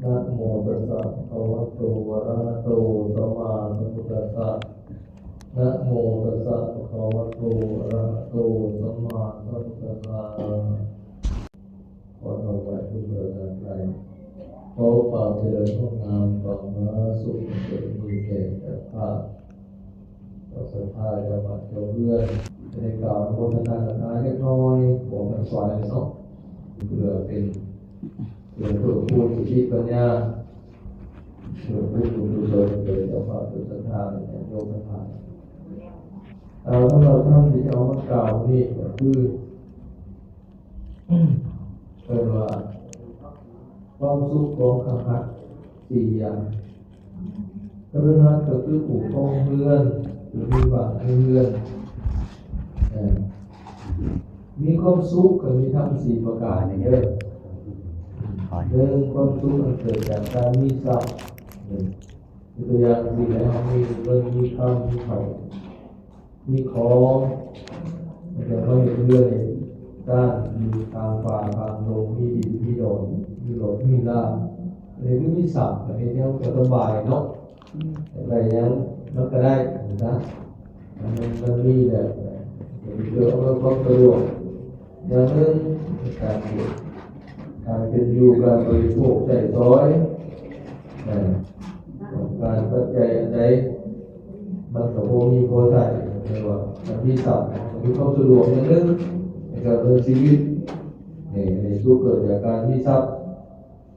นะโมตัสสะภะคะวะโตอะระหะโตสัมมาสัมพุทธัสสะนะโมตัสสะภะคะวะโตอะระหะโตสัมมาสัมพุทธัสสะขอถวายทุกประการใดขอความเจริญงอกงามความผาสุขเกิดมีแก่เจ้าภาพต่อศรัทธาจะมาเจ้าเพื่อนในกล่าวโมทนาทานเล็กน้อยบอกมันสวยเนาะเพื่อเป็นเพื่อพูดสุขีปัญญาเพื่อพูดบุญกุศลเกิดเจ้าภาพเกิดศรัทธาในโยมศรัทธาถ้าเราทำที่เอามากล่าวนี่ก็คือเป็นว่าความสุขของข้าพเจ้าสี่อย่างกรุณาก็คือปลูกของเพื่อนหรือมีบาตรให้เพื่อนมีความสุขก็มีทั้งสี่ประการอย่างเงี้ยเรื่องความสุขมันเกิดจากการมีทรัพย์ตัวอย่างที่แล้วมีเงินมีคำมีเขามีของแต่ก็มีเรื่องด้านมีทางป่าทางลงมีดินมีโดนมีหลดมีลาอะไรก็มีศัพท์อะไรเนี้ยก็สบายเนาะอะไรอย่างนั้นก็ได้นะมันมีแบบเกี่ยวกับความสะดวกอย่างนึงการเป็นอยู่การบริโภคใช้สอยการปัจจัยอันใดมันก็พอมีพอใช้เรียกว่ามันมีศัพท์มันมีความสะดวกอย่างนึงในการดำเนินชีวิตในสุขเกิดจากการมีทรัพย์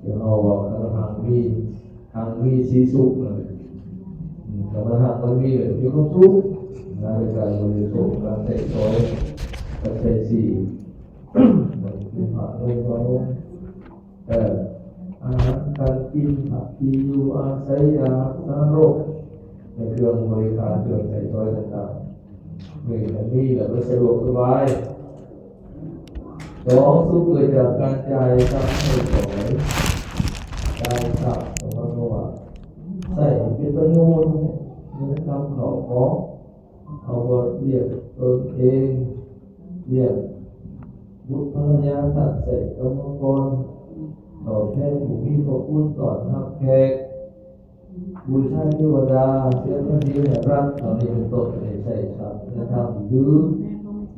เดี๋ยวเราบอกทางมีสีสุขเลยแต่ว่าหากมันมีแบบมีความสุขในการบริโภคการใช้สอยปัจจัยสี่มันเป็นผ่านเลยว่าอาหารการกินผักที่อยู่อาศัยยาสารโรคในเครื่องบริการเครื่องใช้สอยต่างๆมีแบบสะดวกสบายสองสุขเกิดจากการจ่ายทรัพย์ให้สอยจ่ายทรัพย์ของเราใส่เป็นประโยชน์ในทำเขาของเอาบทเรียกตนเองเรียกบุตรภรรยาตัดเสร็จกรรมกรต่อแทนผู้มีพระคุณต่อทับแขกบูชาเทวดาเสียพระดีแห่งรัฐตอนนี้เป็นต้นในใส่ทรัพย์ในทางดื้อ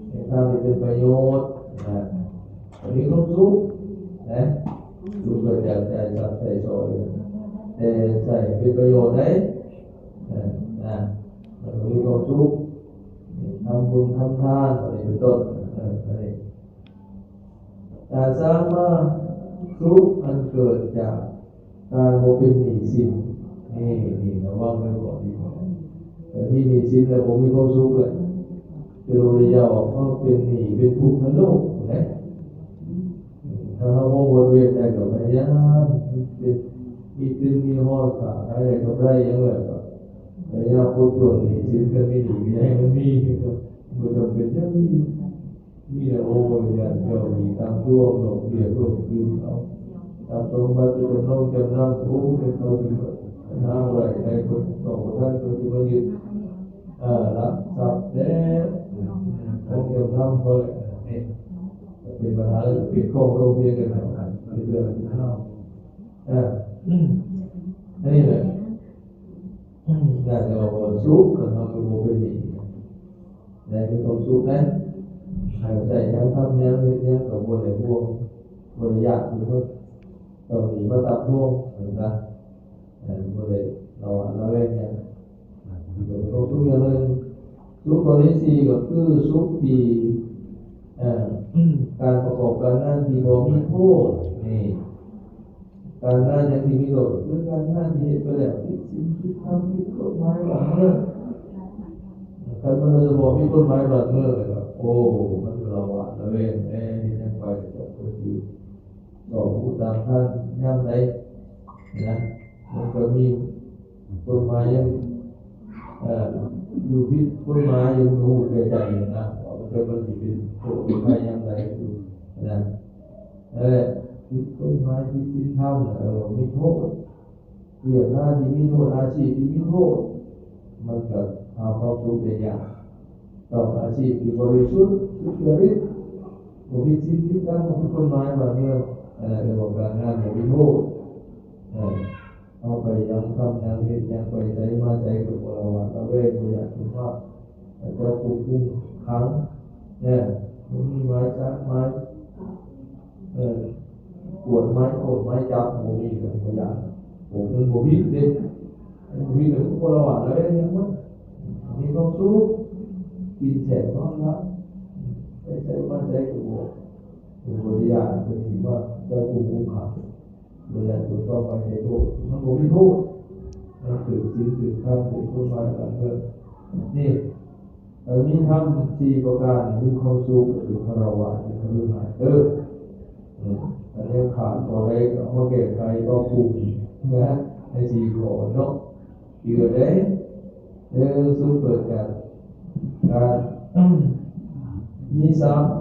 ในทางที่เป็นประโยชน์อันนี้ต้องสุขนะสุขเกิดจากใจทรัพย์ใส่ซอยแต่ใส่เป็นประโยชน์ได้มันมีความสุขทำบุญทำทานอะไรเป็นต้นอะไรแต่สามารถสุขอันเกิดจากการโมเป็นหนี้สินนี่ระวังไว้ก่อนดีกว่าแต่มีหนี้สินแล้วผมมีความสุขเลยเป็นโรยาวเพราะเป็นหนี้เป็นทุกข์ทั้งโลกนะถ้าเรามองวนเวียนได้กับพยานมีห้อขาอะไรก็ได้ยังไงก็พยายามพูดตรงนี้สิ่งที่ไม่ดีให้มันมีมันจะเป็นอย่างนี้มีแต่โอ้ยอย่างเจ้ามีตามตัวหลงเบียดหลงยืมเขาตามตรงมาเป็นจำนองจำนำโอ้ยเขาที่หน้าไหวในคนต่อท่านตัวที่มายืนรับทรัพย์แล้วของจำนำเขาเลยเป็นปัญหาเปลี่ยนข้อโต้เถียงกันหน่อยเรื่องที่เข้านี่แหละน่าจะเอาสุขกับเราเป็นโมเป็นดีในเป็นความสุขนั้นหายใจยังทำยังเล่นยังกับบนไหนพวงบนยากหรือว่าต้องมีมาตัดพวงเหมือนกันบนไหนเราเล่นยังเป็นความสุขอย่างหนึ่งสุขตัวที่สี่ก็คือสุขที่การประกอบการงานที่บ่มีโทษนี่การงานอย่างที่มีโทษคือการงานที่ไปแล้วผิดศีลผิดธรรมผิดกฎหมายบางเรื่องการมันจะบอกผิดกฎหมายบางเรื่องเลยครับโอ้มันเราละเว้นที่ยังไปกับคนที่ต่อผู้ตามท่านย่ำไหนนะมันก็มีกฎหมายยังอยู่ผิดกฎหมายยังรู้ใจนะมันก็มันจะเป็นโทษไปย่ำไหนนะผิดกฎหมายผิดศีลธรรมมีโทษเรื่องหน้าที่มีโทษอาชีพที่มีโทษมันก็เอาความสุขได้ยากต้องอาชีพที่บริสุทธิ์สุจริตผมมีศีลผิดธรรมผมมีกฎหมายบางเรื่องเรื่องการงานผมมีโทษ ยังไปใจมาใจกับเราเราเวทอยากถึงว่าเราปลูกกุ้งขังเนี่ยมีไม้จับไม้ปวดไม้โอดไม้จับหมูมีกับตัวอย่างหมูเป็นหมูพิษเด็กหมูพิษเป็นพวกเราแล้วยังมั้งมีความสุขกินเสร็จนอนแล้วใจมาใจกับหมูตัวอย่างเป็นที่ว่าเราปลูกกุ้งขังโดยตัวต้องไปในโลกมันหมูพิษทุกมันถือสิ่งถือข้ามถือต้นไม้ต่างเกิดนี่มีทำสี่ประการมีความสุขหรือคารวะหรือคารวะอันนี้ขาดตัวเล็กเอามาเก็บใครก็ปลูกนะในสี่ข้อเนาะเกี่ยวได้สุขเกิดจากการมีทรัพย์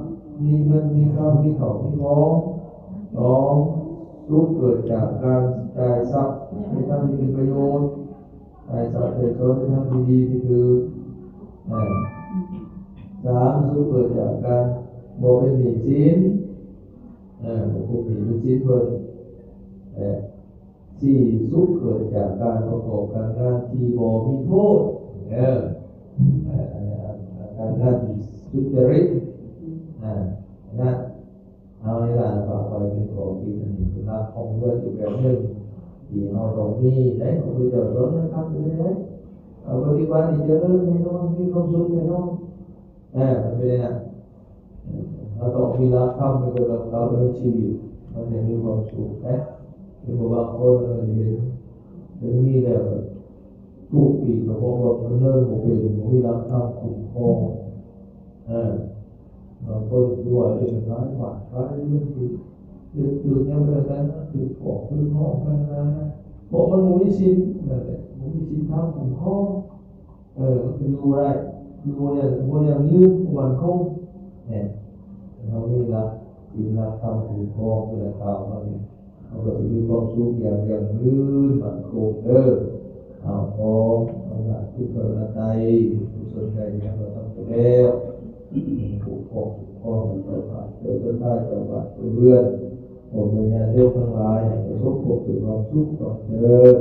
มีเงินมีข้าวมีของมีของสองสุขเกิดจากการจ่ายทรัพย์ในทางที่เป็นประโยชน์จ่ายทรัพย์ในทางที่ดีที่คือสามสุขเกิดจากการบ่เป็นหนี้สินบ่เป็นหนี้เป็นสินเพิ่นสี่สุขเกิดจากการประกอบการงานที่บ่มีโทษการงานที่สุจริตนะเอาในหลักต่อไปเป็นของที่อันนี้คือรับของเงินอีกแบบนึงที่เราต้องมีได้ของเราจะลดนะครับได้ปฏิบัติที่จะเริ่มในน้องมีความสุขในน้องมันเป็นไงเราต้องมีรักธรรมในการเราดำเนินชีวิตมันจะมีความสุขเป็นบางคนเราเห็นถึงมีแล้วทุกปีก็เพราะว่ามันเริ่มเป็นมีรักธรรมคุ้มครองบางคนด้วยเรื่องร้ายหวานร้ายเรื่องที่ตื่นยังไม่ได้นะตื่นออกตื่นห้องกันนะบอกมันมุ้ยสินนั่นแหละมุ้ยสินทำคุ้มครองมันจะอยู่ได้อยู่อย่างยืดวันคงเนี่ยเรามีรักกินรักทำคุ้มครองเป็นข่าวมาเนี่ยเราก็จะมีความสุขอย่างยืดวันคงเอาพอเอาหลักทุกประการใดทุกส่วนใดเนี่ยเราทำไปแล้วคุ้มครองเจ้าบ้านเจ้าบ้านเพื่อนผมเป็นญาติโยมทั้งหลายประสบพบถึงความสุขความเจริญ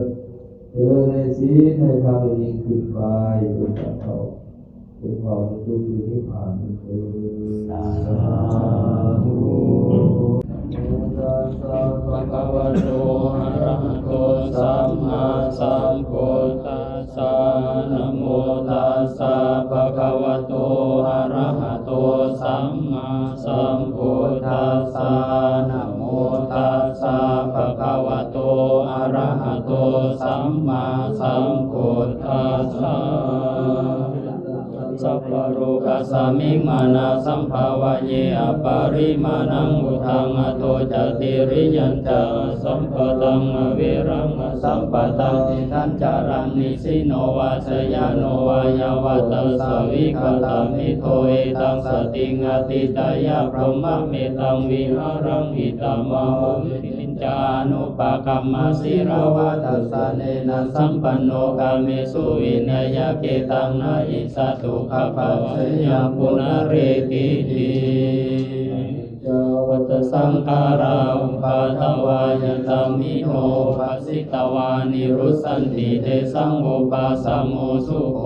ในศีลในธรรมยิ่งขึ้นไปเป็นการเข้าถึงความสุขคือนิพพานคือสาธุภะคะวะโตอะระหะโตสัมมาสัมพุทธัสสะนะโมตัสสะภะคะวะโตอะระหะโตสัมมาสัมพุทธัสสะนะโมตัสสะภะคะวะโตอะระหะโตสัมมาสัมพุทธัสสะสัพพะโรกัสสมิงมานาสัมภาวะเยอปาริมาณังอุทังอโตจติริยัญจะสัมปตังอเวรังสัมปตังติทัญจารังนิสิโนวาสยาโนวายาวัตสวิคตามิโทเอตังสติงอติตายะพรหมเมตังวิหารังอิตามะหุมิจานุปะกัมมสิรวัตสะเนนะสัมปันโนกาเมสุวินยะเกตังนะอิสัตถุขภวะยังปุณเรติติวัตสังขาราอุปาทวายตัมมิโนภัสสิตวานิรุสันติเตสังอุปาสโมสุโข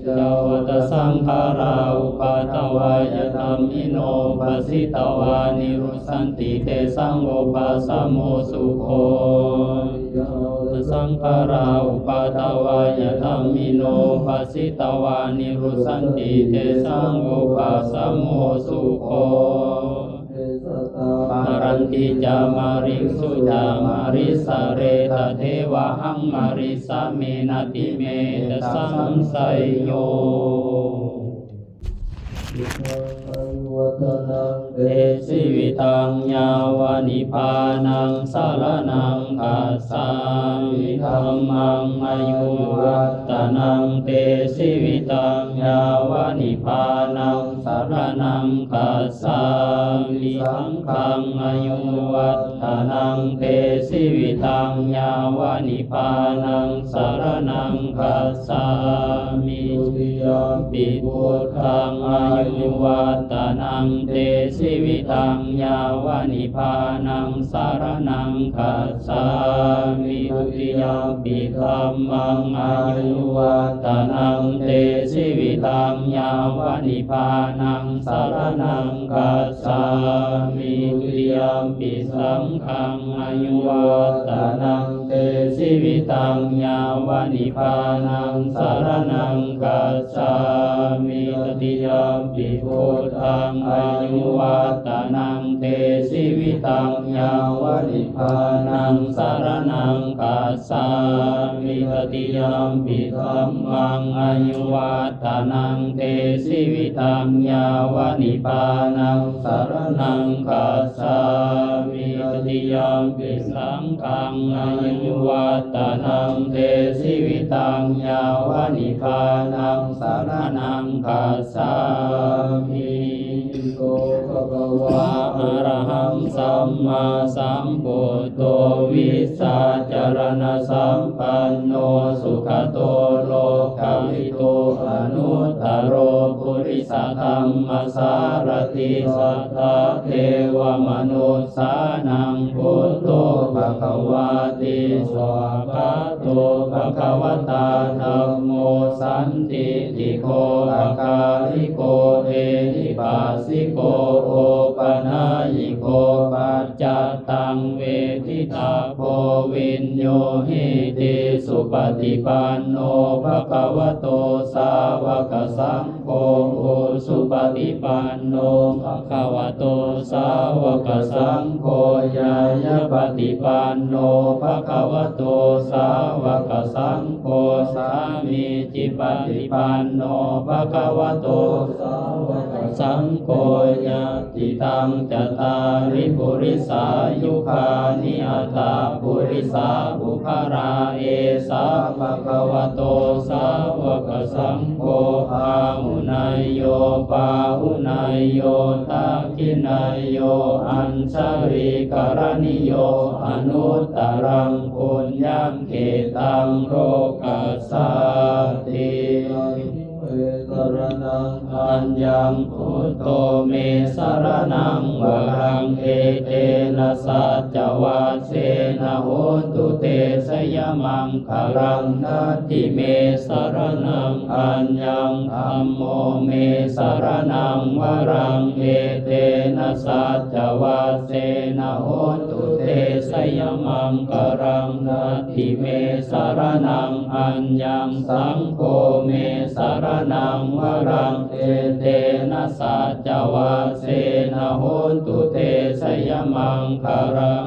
จาวัตสังขาราอุปาทวายตัมมิโนภัสสิตวานิรุสันติเตสังอุปาสโมสุโขสังขาราอุปาทวายตัมมิโนภัสสิตวานิรุสันติเตสังอุปาสโมสุโขมารันติจามาริสุจามาริสะเรตเทวะหังมาริสะเมนะติเมตสังไสยโยเตสิวิตังยาวานิพานังสารนังคัสสามิธัมมังอายุวัตตนังเตสิวิตังยาวานิพานังสารนังคัสสามิสังฆังอายุวัตตนังเตสิวิตังยาวานิพานังสารนังคัสสามิตุติยมปิพุทธังอายุ ยุวัตนังเตชีวิตังยาวนิพานังสารนังคัสสามิทุติยมปิธัมมังอายุวัตนังเตชีวิตังยาวนิพานังสารนังคัสสามิทุติยมปิสังฆังอายุวัตนังเตชีวิตังยาวนิพานังสารนังคัสสามิตติยมปิพุทธังอายุวัตนังเตชีวิตังยาวนิพานังสารนังคัสสามิตติยมปิธัมมังอายุวัตนังเตชีวิตังยาวนิพานังสารนังคัสสามิตติยมปิสังฆังอายุวัตนังเตชีวิตังยาวนิพานังสารนังคัสสามิโกภะคะวะอะระหังสัมมาสัมพุทโตวิสสาจารณสัมปันโนสุขโตโลกวิโตอนุตตโรปุริสธรรมสารติสัทธาเทวมนุสสานังพุทโธภะคะวะติสวากขาโตภะคะวตาธัมโมสันติติโกอาคาลิโกเอหิปัสสิโกโอปนายิโกปัจจตังเวทิตาโพวินโยหิติสุปฏิปันโนภะคะวะโตสาวกสังโฆสุปฏิปันโนภะคะวะโตสาวกสังโฆยายะปฏิปันโนภะคะวะโตสาวกสังโฆสามีจิปฏิปันโนภะคะวะโตสาวกสังโฆญาติตังจตาริปุริสายุคานิอัตตาปุริสาบุคาราเอสาภะคะวะโตสาวกสังโฆอาหุนายโยปาหุนายโยทักขินายโยอัญชริกรณิโยอนุตตรังปุญญังเขตังโลกัสสาติสรณังอัญญังพุทโธเมสรณังวรังเอเตนะสัจจวัสเสนะโหตุเตสยมังคารังนัตถิเมสรณังอัญญังธัมโมเมสรณังวรังเอเตนะสัจจวัสเสนะโหตุเตสยมังคารังนัตถิเมสรณังอัญญังสังโฆเมสรณังวรังเอเตนะสัจจวัสเสนะโหตุเตสยมังคารัง